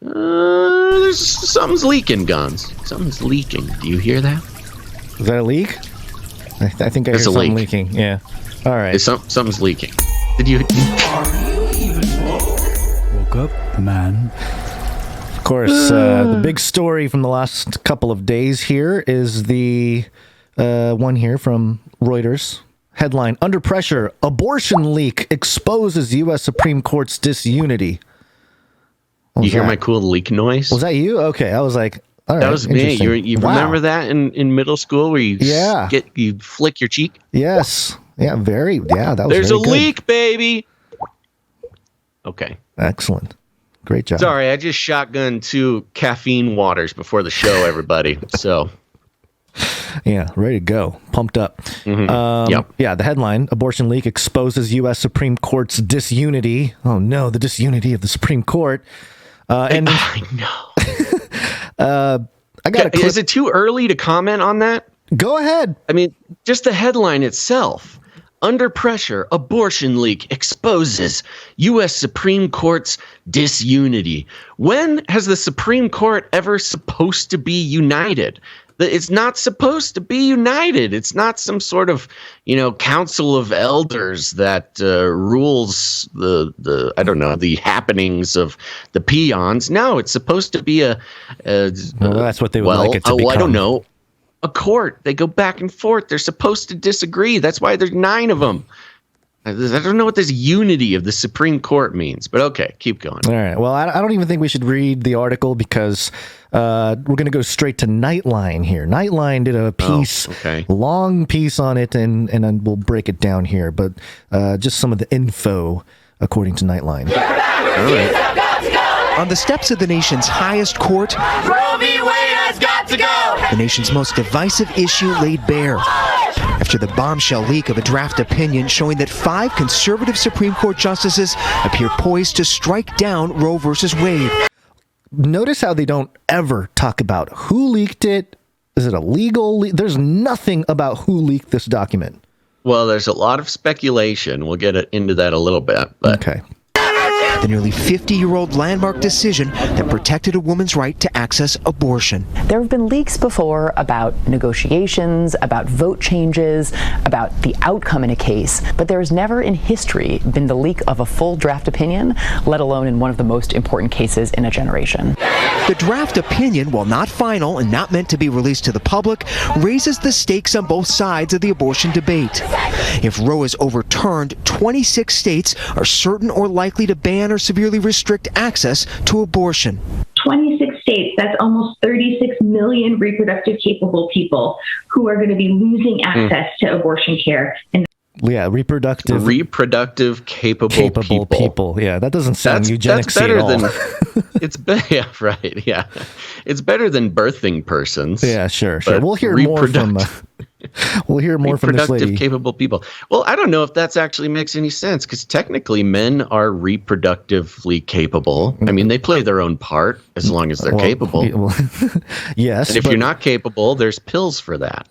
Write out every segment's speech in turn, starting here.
Something's leaking, Gonz. Something's leaking. Do you hear that? Is that a leak? I think I hear something leaking. Yeah. All right. Something's leaking. Did you? Are you even woke up, man? Of course, the big story from the last couple of days here is the one here from Reuters. Headline, Under Pressure, Abortion Leak Exposes U.S. Supreme Court's Disunity. You hear my cool leak noise? Was that you? Okay, I was like, all right. That was me. You remember that in middle school where you flick your cheek? Yes. Yeah, that was There's very a good. leak, baby. Okay. Excellent. Great job. Sorry, I just shotgunned 2 caffeine waters before the show, everybody. So... Yeah, ready to go. Pumped up. Mm-hmm. Yeah, the headline, Abortion Leak Exposes U.S. Supreme Court's Disunity. Oh, no, the disunity of the Supreme Court. And I know. I got a clip. Is it too early to comment on that? Go ahead. I mean, just the headline itself. Under Pressure, Abortion Leak Exposes U.S. Supreme Court's Disunity. When has the Supreme Court ever supposed to be united? It's not supposed to be united. It's not some sort of, council of elders that rules the happenings of the peons. No, it's supposed to be that's what they would like it to become. I don't know, a court. They go back and forth. They're supposed to disagree. That's why there's 9 of them. I don't know what this unity of the Supreme Court means, but okay, keep going. All right. Well, I don't even think we should read the article because we're going to go straight to Nightline here. Nightline did a piece, long piece on it, and then we'll break it down here. But just some of the info according to Nightline. All right. On the steps of the nation's highest court, Roe v. Wade has got to go! The nation's most divisive issue laid bare. After the bombshell leak of a draft opinion showing that 5 conservative Supreme Court justices appear poised to strike down Roe versus Wade. Notice how they don't ever talk about who leaked it. Is it a legal leak? There's nothing about who leaked this document. Well, there's a lot of speculation. We'll get into that a little bit. But. Okay. The nearly 50-year-old landmark decision that protected a woman's right to access abortion. There have been leaks before about negotiations, about vote changes, about the outcome in a case, but there has never in history been the leak of a full draft opinion, let alone in one of the most important cases in a generation. The draft opinion, while not final and not meant to be released to the public, raises the stakes on both sides of the abortion debate. If Roe is overturned, 26 states are certain or likely to ban or severely restrict access to abortion. 26 states, that's almost 36 million reproductive capable people who are going to be losing access to abortion care. And reproductive capable people. Yeah, that doesn't sound eugenics at all. It's right. Yeah, it's better than birthing persons. Yeah, sure. We'll hear more from. We'll hear more from this lady. Reproductive capable people. Well, I don't know if that actually makes any sense because technically men are reproductively capable. I mean, they play their own part as long as they're capable. Yes. And if you're not capable, there's pills for that.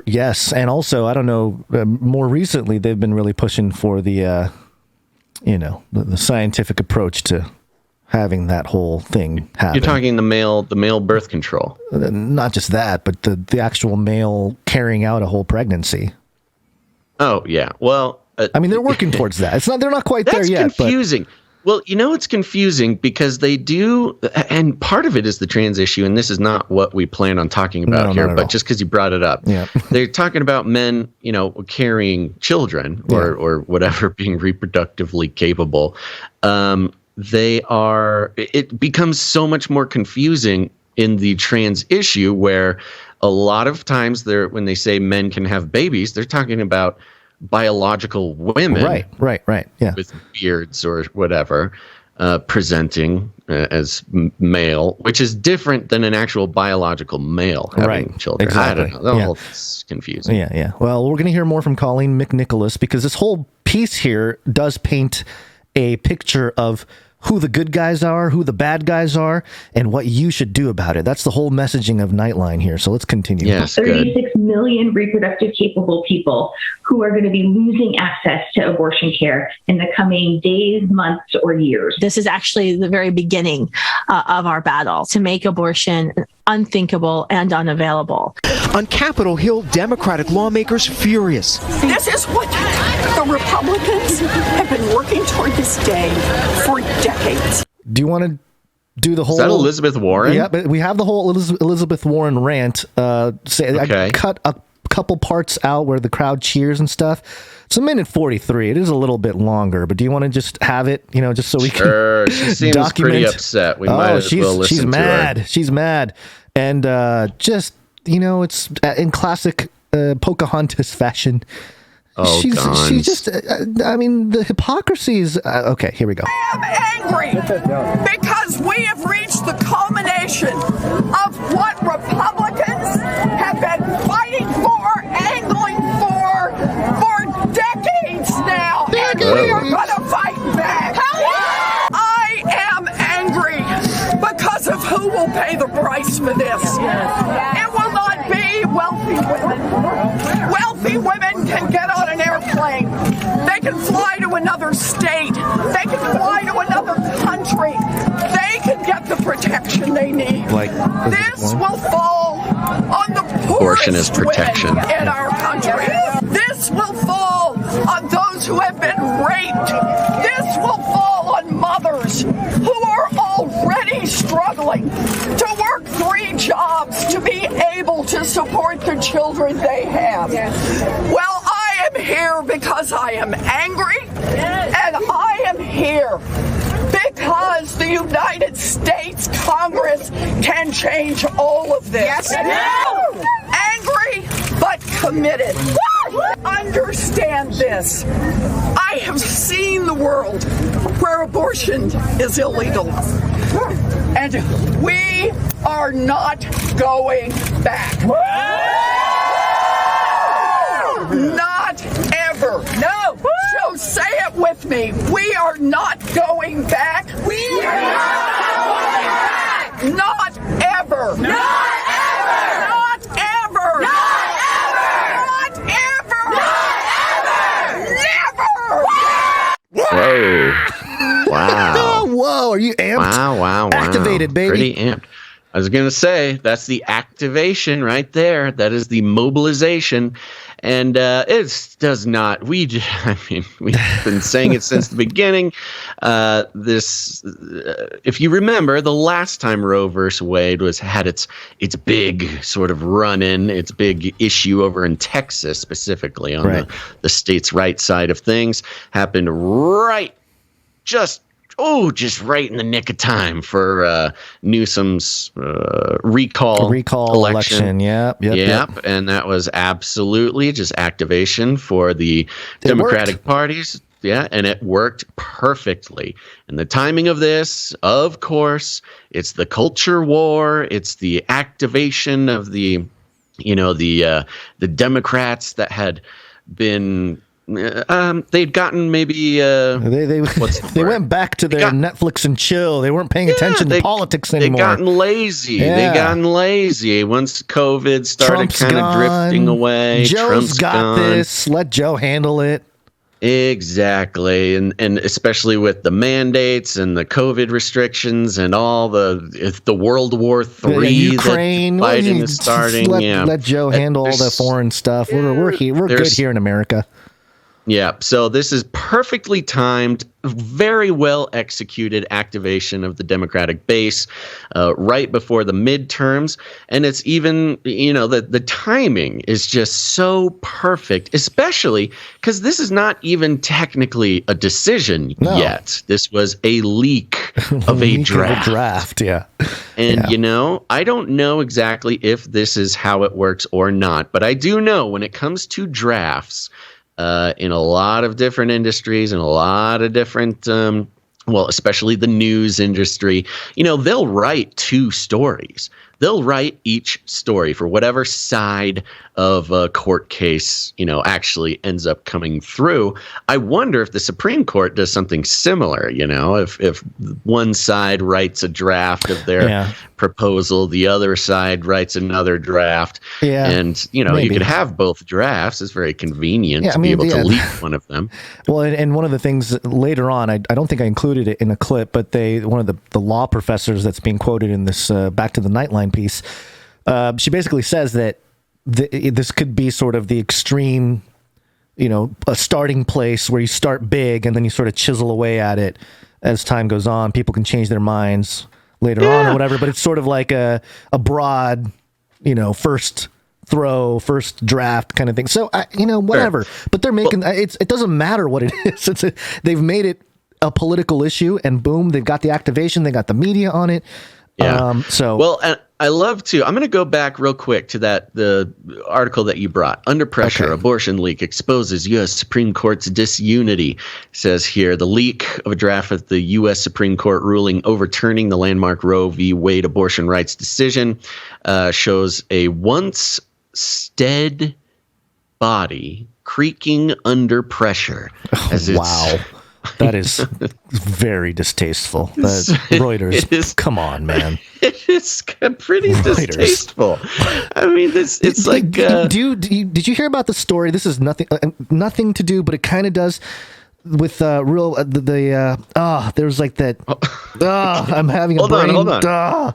Yes. And also, I don't know, more recently, they've been really pushing for the scientific approach to having that whole thing happen. You're talking the male birth control. Not just that, but the actual male carrying out a whole pregnancy. Oh yeah, well, I mean they're working towards that. They're not quite there yet. That's confusing. Well, it's confusing because they do, and part of it is the trans issue, and this is not what we plan on talking about here, but just because you brought it up, they're talking about men, carrying children or whatever, being reproductively capable. It becomes so much more confusing in the trans issue where a lot of times when they say men can have babies, they're talking about biological women. Right. Yeah. With beards or whatever, presenting as male, which is different than an actual biological male having children. Exactly. I don't know. The whole thing's confusing. Yeah. Well, we're going to hear more from Colleen McNicholas because this whole piece here does paint a picture of who the good guys are, who the bad guys are, and what you should do about it. That's the whole messaging of Nightline here. So let's continue. Yes, 36 million reproductive capable people who are going to be losing access to abortion care in the coming days, months, or years. This is actually the very beginning of our battle to make abortion unthinkable and unavailable. On Capitol Hill, Democratic lawmakers furious. This is what the Republicans have been working toward this day for decades. Do you want to do the whole... Is that Elizabeth Warren? Yeah, but we have the whole Elizabeth Warren rant. I cut a couple parts out where the crowd cheers and stuff. It's 1:43. It is a little bit longer, but do you want to just have it, just so we can she seems document? Pretty upset. We might as well listen she's mad. to her. She's mad. And it's in classic Pocahontas fashion. Oh, she's just, the hypocrisy is, okay, here we go. I am angry because we have reached the culmination of what Republicans have been fighting for, angling for decades now. And we are going to fight back. I am angry because of who will pay the price for this. It will not be wealthy women. Wealthy women can get on an airplane. They can fly to another state. They can fly to another country. They can get the protection they need. This will fall on the poorest women in our country. This will fall on those who have been raped. This will fall on mothers who are already struggling to work 3 jobs to be able to support the children they have. Well, I am here because I am angry, and I am here because the United States Congress can change all of this. Angry, but committed. Understand this. I have seen the world where abortion is illegal. And we are not going back. Not ever. No. So say it with me. We are not going back. We are not going back. Not ever. Not ever. Not ever. Not ever. Not ever. Not ever. Never. Whoa. Wow. Whoa, are you amped? Wow. Activated, baby. Pretty amped. I was going to say, that's the activation right there. That is the mobilization. And it does not, we've been saying it since the beginning. If you remember, the last time Roe versus Wade had its big sort of run-in, its big issue over in Texas specifically on the states' right side of things, happened just right in the nick of time for Newsom's recall election. Yep. And that was absolutely just activation for the Democratic parties. Yeah, and it worked perfectly. And the timing of this, of course, it's the culture war. It's the activation of the Democrats that had been. They'd gotten maybe they went back to their Netflix and chill. They weren't paying attention to politics anymore. They gotten lazy. Once COVID started kind of drifting away. Trump's got this. Let Joe handle it. Exactly, and especially with the mandates and the COVID restrictions and all the World War III Ukraine, that Biden is starting. Let Joe handle all the foreign stuff. We're good here in America. Yeah, so this is perfectly timed, very well executed activation of the Democratic base right before the midterms. And it's even, the timing is just so perfect, especially because this is not even technically a decision yet. This was a leak of a draft. Yeah. And, I don't know exactly if this is how it works or not, but I do know when it comes to drafts, in a lot of different industries and a lot of different, especially the news industry, they'll write 2 stories. they'll write each story for whatever side of a court case, actually ends up coming through. I wonder if the Supreme Court does something similar, if one side writes a draft of their proposal, the other side writes another draft. Yeah. And, you could have both drafts. It's very convenient to be able to leak one of them. Well, and one of the things later on, I don't think I included it in a clip, but one of the law professors that's being quoted in this Back to the Nightline piece, she basically says that this could be sort of the extreme, a starting place where you start big and then you sort of chisel away at it as time goes on. People can change their minds later on or whatever, but it's sort of like a broad, first draft kind of thing. So, whatever. Sure. But they're making it doesn't matter what it is. They've made it a political issue, and boom, they've got the activation, they got the media on it. Yeah. And I love to. I'm going to go back real quick to the article that you brought. Under pressure, abortion leak exposes U.S. Supreme Court's disunity. It says here the leak of a draft of the U.S. Supreme Court ruling overturning the landmark Roe v. Wade abortion rights decision shows a once stead body creaking under pressure. Wow. That is very distasteful. Reuters, come on, man. It is pretty distasteful. I mean, it's like. Did you hear about the story? This is nothing to do, but it kind of does with there's like that. I'm having a brain. Hold on.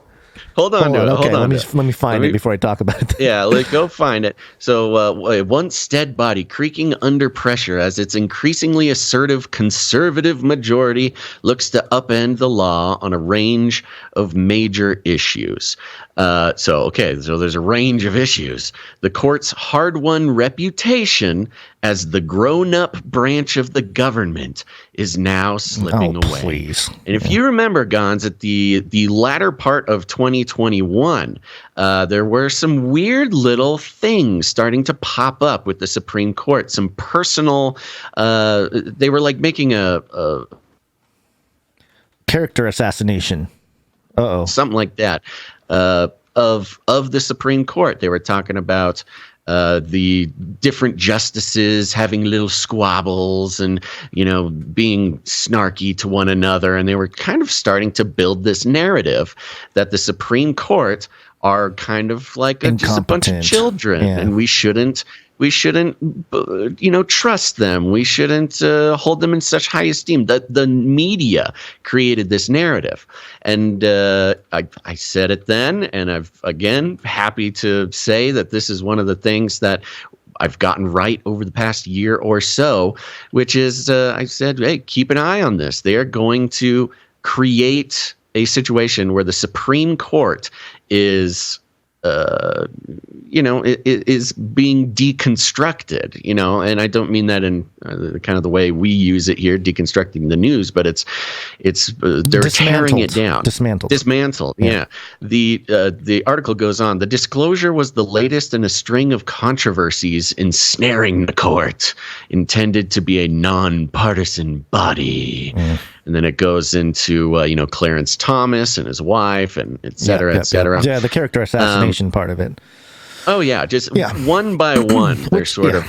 Hold on. Let me find it before I talk about it. Yeah, go find it. So a once stead body creaking under pressure as its increasingly assertive conservative majority looks to upend the law on a range of major issues. So there's a range of issues. The court's hard-won reputation as the grown-up branch of the government is now slipping away. Please. And if you remember, Gonz, at the latter part of 2021, there were some weird little things starting to pop up with the Supreme Court. Some personal, they were like making a character assassination. Something like that. Of the Supreme Court. They were talking about the different justices having little squabbles and, being snarky to one another. And they were kind of starting to build this narrative that the Supreme Court are kind of like just a bunch of children, and we shouldn't trust them. We shouldn't hold them in such high esteem. The media created this narrative, and I said it then, and I've again happy to say that this is one of the things that I've gotten right over the past year or so, which is I said, hey, keep an eye on this. They are going to create a situation where the Supreme Court is is being deconstructed, and I don't mean that in kind of the way we use it here, deconstructing the news, but it's they're tearing it down. Dismantled. Yeah. The article goes on. The disclosure was the latest in a string of controversies ensnaring the court, intended to be a nonpartisan body. And then it goes into, Clarence Thomas and his wife and et cetera, et cetera. Yeah, the character assassination part of it. Oh, yeah. Just one by one, they're sort of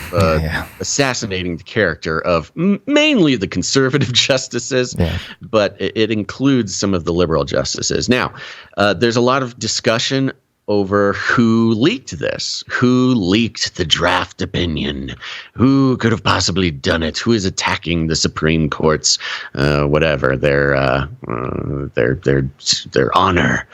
assassinating the character of mainly the conservative justices, but it includes some of the liberal justices. Now, there's a lot of discussion over who leaked this, who leaked the draft opinion, who could have possibly done it, who is attacking the Supreme Court's their honor.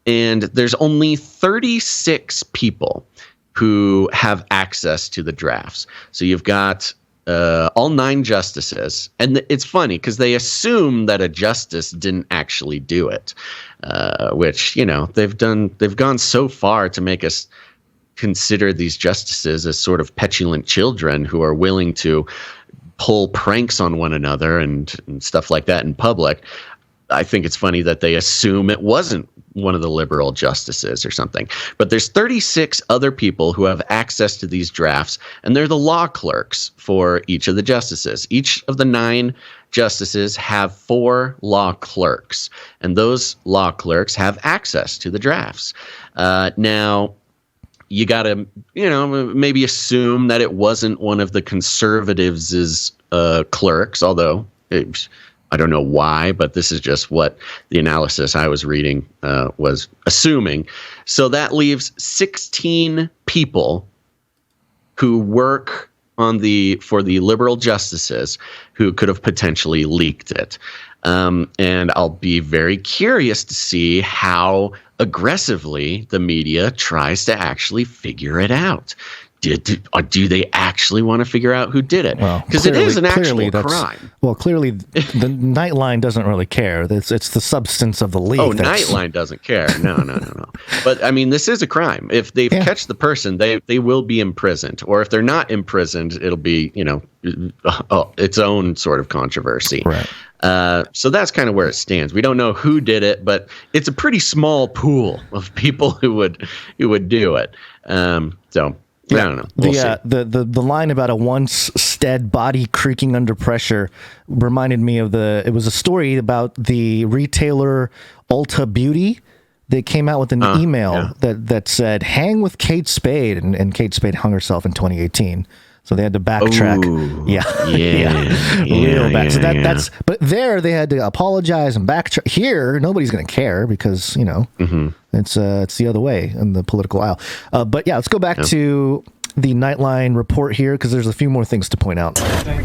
And there's only 36 people who have access to the drafts. So you've got all 9 justices, and it's funny because they assume that a justice didn't actually do it, which they've gone so far to make us consider these justices as sort of petulant children who are willing to pull pranks on one another and stuff like that in public. I think it's funny that they assume it wasn't one of the liberal justices or something. But there's 36 other people who have access to these drafts, and they're the law clerks for each of the justices. Each of the 9 justices have 4 law clerks, and those law clerks have access to the drafts. Now, you got to, maybe assume that it wasn't one of the conservatives' clerks, although I don't know why, but this is just what the analysis I was reading was assuming. So that leaves 16 people who work for the liberal justices who could have potentially leaked it. And I'll be very curious to see how aggressively the media tries to actually figure it out. Do they actually want to figure out who did it? Because it is an actual crime. Well, clearly, the Nightline doesn't really care. It's the substance of the leak. Oh, Nightline doesn't care. No. But, I mean, this is a crime. If they catch the person, they will be imprisoned. Or if they're not imprisoned, it'll be, its own sort of controversy. Right. So that's kind of where it stands. We don't know who did it, but it's a pretty small pool of people who would do it. So I don't know. We'll see. The line about a once stead body creaking under pressure reminded me of it was a story about the retailer Ulta Beauty. They came out with an email that said, "Hang with Kate Spade," and Kate Spade hung herself in 2018. So they had to backtrack. Ooh, Real bad. So that's. But there they had to apologize and backtrack. Here, nobody's going to care because it's the other way in the political aisle. But let's go back to the Nightline report here because there's a few more things to point out.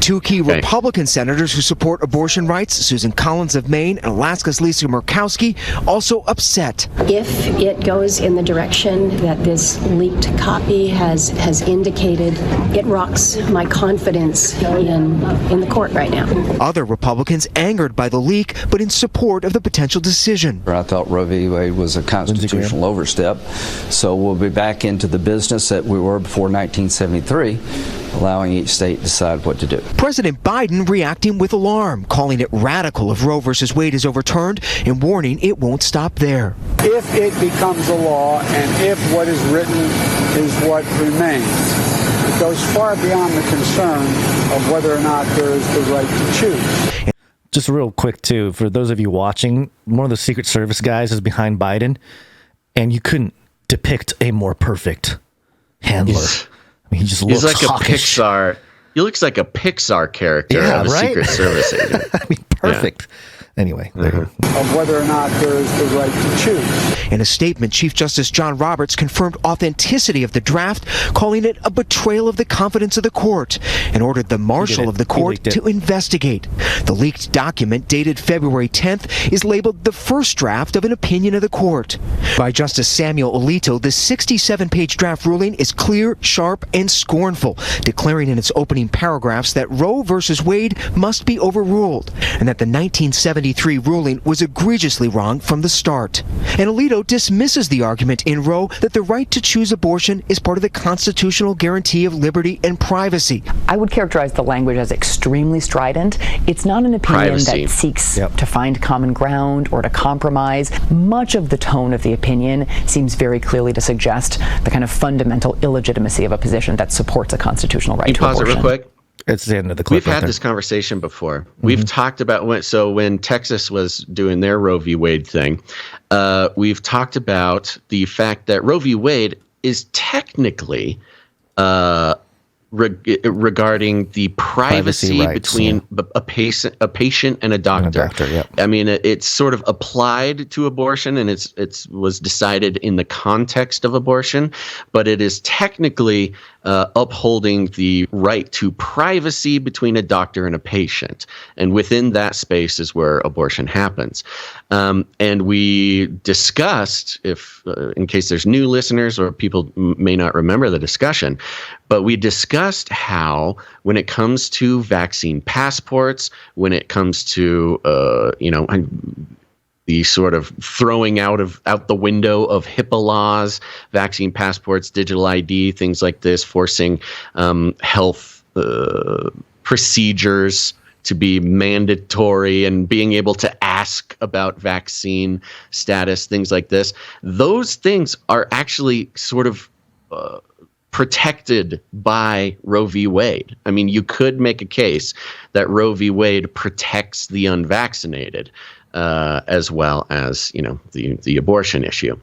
2 key Republican senators who support abortion rights, Susan Collins of Maine and Alaska's Lisa Murkowski, also upset. If it goes in the direction that this leaked copy has indicated, it rocks my confidence in the court right now. Other Republicans angered by the leak, but in support of the potential decision. I thought Roe v. Wade was a constitutional overstep, so we'll be back into the business that we were before 1973, allowing each state to decide what to do. President Biden reacting with alarm, calling it radical if Roe versus Wade is overturned and warning it won't stop there. If it becomes a law and if what is written is what remains, it goes far beyond the concern of whether or not there is the right to choose. Just real quick, too, for those of you watching, one of the Secret Service guys is behind Biden, and you couldn't depict a more perfect handler. He just looks like hawkish. a Pixar. He looks like a Pixar character of a Secret Service agent. I mean, perfect. Anyway, of whether or not there is the right to choose. In a statement, Chief Justice John Roberts confirmed authenticity of the draft, calling it a betrayal of the confidence of the court, and ordered the marshal of the court to investigate. The leaked document, dated February 10th, is labeled the first draft of an opinion of the court. By Justice Samuel Alito, the 67-page draft ruling is clear, sharp, and scornful, declaring in its opening paragraphs that Roe versus Wade must be overruled, and that the 1973 ruling was egregiously wrong from the start. And Alito dismisses the argument in Roe that the right to choose abortion is part of the constitutional guarantee of liberty and privacy. I would characterize the language as extremely strident. It's not an opinion that seeks to find common ground or to compromise. Much of the tone of the opinion seems very clearly to suggest the kind of fundamental illegitimacy of a position that supports a constitutional right to abortion. Pause it real quick. It's the end of the clip. We've had this conversation before. We've talked about when Texas was doing their Roe v. Wade thing, we've talked about the fact that Roe v. Wade is technically regarding the privacy between a patient and a doctor. I mean, it's sort of applied to abortion, and it was decided in the context of abortion, but it is technically upholding the right to privacy between a doctor and a patient. And within that space is where abortion happens. And we discussed, in case there's new listeners or people may not remember the discussion, but we discussed how when it comes to vaccine passports, when it comes to, the sort of throwing out the window of HIPAA laws, vaccine passports, digital ID, things like this, forcing health procedures to be mandatory and being able to ask about vaccine status, things like this. Those things are actually sort of protected by Roe v. Wade. I mean, you could make a case that Roe v. Wade protects the unvaccinated as well as, the abortion issue.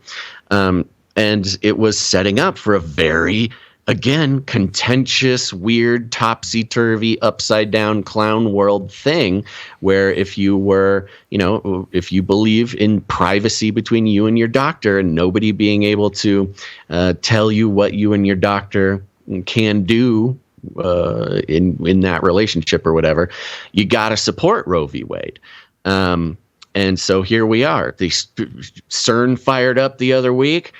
And it was setting up for a very, again, contentious, weird, topsy-turvy, upside-down clown world thing where if you were, if you believe in privacy between you and your doctor and nobody being able to tell you what you and your doctor can do in that relationship or whatever, you got to support Roe v. Wade. And so here we are. The CERN fired up the other week.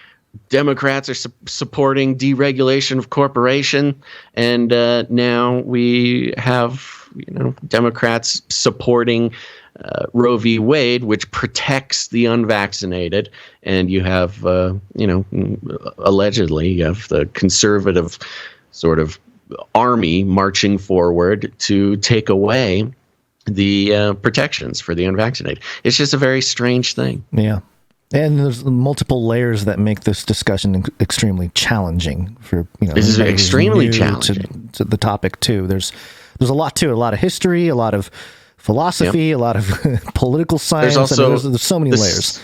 Democrats are supporting deregulation of corporation, and now we have Democrats supporting Roe v. Wade, which protects the unvaccinated, and you have allegedly you have the conservative sort of army marching forward to take away the protections for the unvaccinated. It's just a very strange thing. Yeah. And there's multiple layers that make this discussion extremely challenging for, this is extremely challenging to the topic too. There's a lot to it, a lot of history, a lot of philosophy, a lot of political science. There's so many layers.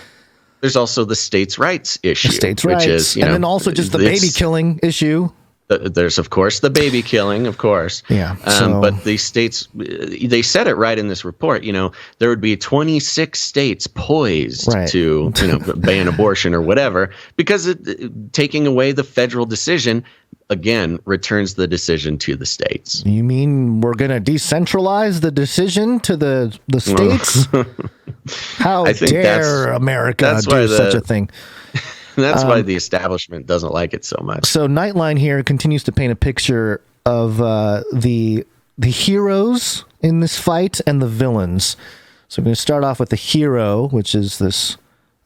There's also the states' rights issue, which is, and then also just the baby killing issue. There's, of course, the baby killing, of course. Yeah. But the states, they said it right in this report, there would be 26 states poised to, ban abortion or whatever, because taking away the federal decision, again, returns the decision to the states. You mean we're going to decentralize the decision to the states? How dare America do such a thing? That's why the establishment doesn't like it so much. So Nightline here continues to paint a picture of the heroes in this fight and the villains. So we're going to start off with the hero, which is this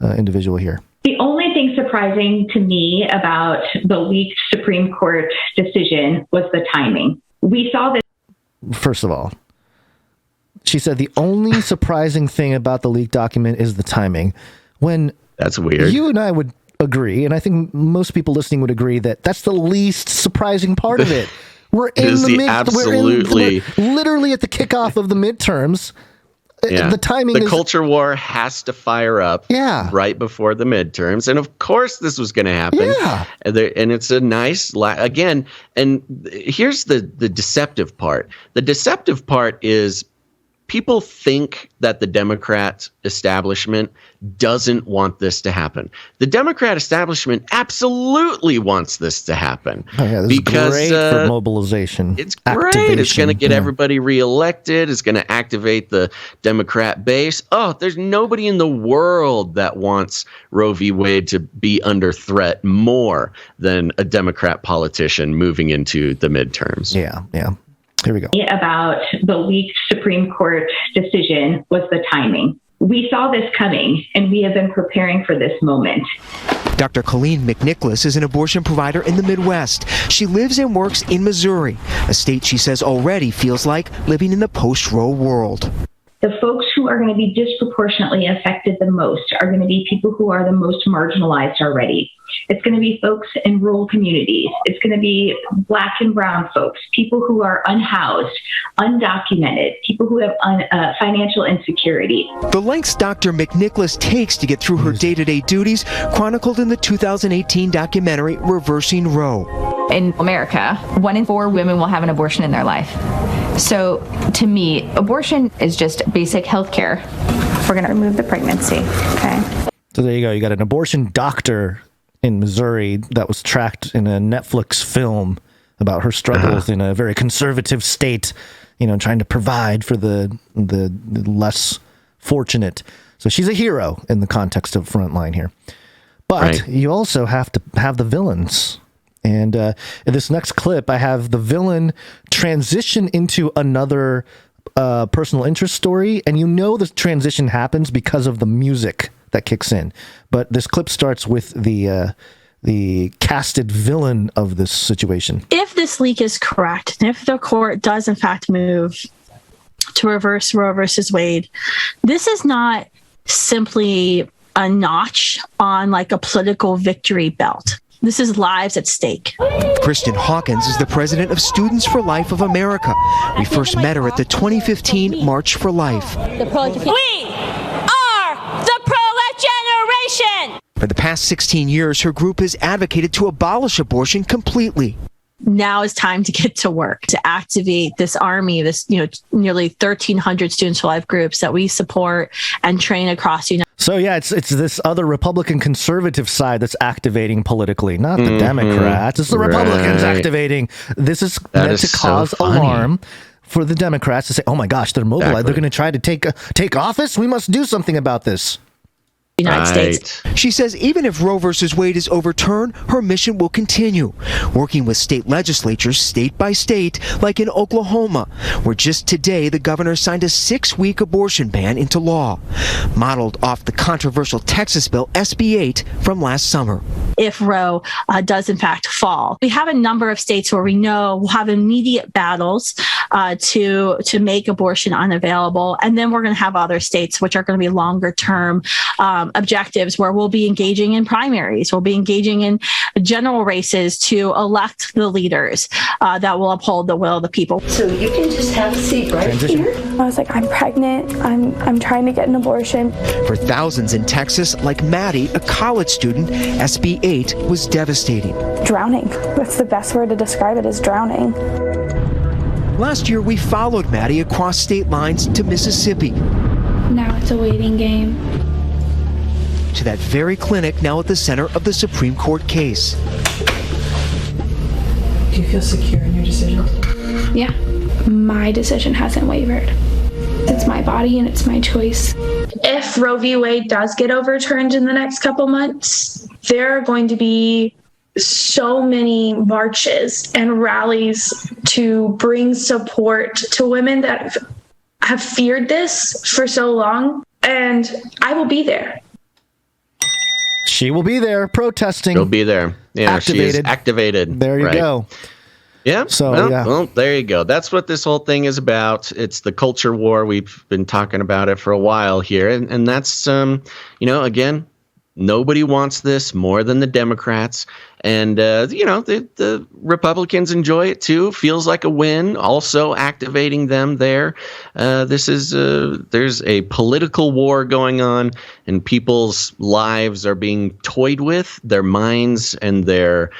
individual here. The only thing surprising to me about the leaked Supreme Court decision was the timing. We saw this. First of all, she said the only surprising thing about the leaked document is the timing. When that's weird. You and I would agree, and I think most people listening would agree that that's the least surprising part of it. We're in we're literally at the kickoff of the midterms. Yeah. The timing the culture war has to fire up right before the midterms. And of course this was going to happen. Yeah. And it's a nice, again, and here's the deceptive part. The deceptive part is people think that the Democrat establishment doesn't want this to happen. The Democrat establishment absolutely wants this to happen. Oh, yeah, this because is great for mobilization. It's great. It's going to get everybody reelected. It's going to activate the Democrat base. Oh, there's nobody in the world that wants Roe v. Wade to be under threat more than a Democrat politician moving into the midterms. Yeah. Here we go. About the leaked Supreme Court decision was the timing. We saw this coming, and we have been preparing for this moment. Dr. Colleen McNicholas is an abortion provider in the Midwest. She lives and works in Missouri, a state she says already feels like living in the post-Roe world. The folks who are going to be disproportionately affected the most are going to be people who are the most marginalized already. It's going to be folks in rural communities. It's going to be Black and brown folks, people who are unhoused, undocumented, people who have financial insecurity. The lengths Dr. McNicholas takes to get through her day-to-day duties chronicled in the 2018 documentary Reversing Roe. In America, 1 in 4 women will have an abortion in their life. So to me, abortion is just basic health care. We're going to remove the pregnancy. Okay. So there you go. You got an abortion doctor in Missouri that was tracked in a Netflix film about her struggles in a very conservative state, trying to provide for the less fortunate. So she's a hero in the context of Frontline here. But you also have to have the villains. And in this next clip, I have the villain transition into another personal interest story. And the transition happens because of the music that kicks in. But this clip starts with the casted villain of this situation. If this leak is correct, if the court does in fact move to reverse Roe versus Wade, this is not simply a notch on like a political victory belt. This is lives at stake. Kristen Hawkins is the president of Students for Life of America. We first met her at the 2015 March for Life. We are the pro-life generation. For the past 16 years, her group has advocated to abolish abortion completely. Now is time to get to work, to activate this army, this nearly 1,300 Students for Life groups that we support and train across the United States. So yeah, it's this other Republican conservative side that's activating politically, not the Democrats. It's the Republicans activating. This is meant to cause alarm for the Democrats to say, "Oh my gosh, they're mobilized. Exactly. They're going to try to take office. We must do something about this." United States. She says even if Roe versus Wade is overturned, her mission will continue, working with state legislatures state by state, like in Oklahoma, where just today the governor signed a 6-week abortion ban into law, modeled off the controversial Texas bill SB 8 from last summer. If Roe does in fact fall, we have a number of states where we know we'll have immediate battles to make abortion unavailable, and then we're going to have other states which are going to be longer term objectives where we'll be engaging in primaries, we'll be engaging in general races to elect the leaders that will uphold the will of the people. So you can just have a seat right here. I was like, I'm pregnant. I'm trying to get an abortion. For thousands in Texas, like Maddie, a college student, SB 8 was devastating. Drowning. That's the best word to describe it, is drowning. Last year, we followed Maddie across state lines to Mississippi. Now it's a waiting game. To that very clinic now at the center of the Supreme Court case. Do you feel secure in your decision? Yeah. My decision hasn't wavered. It's my body and it's my choice. If Roe v. Wade does get overturned in the next couple months, there are going to be so many marches and rallies to bring support to women that have feared this for so long, and I will be there. She will be there protesting. She'll be there. Yeah, activated. She is activated. There you go. Yeah. So, well, there you go. That's what this whole thing is about. It's the culture war. We've been talking about it for a while here. And that's, again, nobody wants this more than the Democrats. And, the Republicans enjoy it, too. Feels like a win. Also activating them there. There's a political war going on, and people's lives are being toyed with. Their minds and their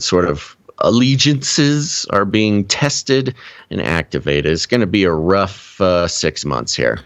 sort of allegiances are being tested and activated. It's going to be a rough 6 months here.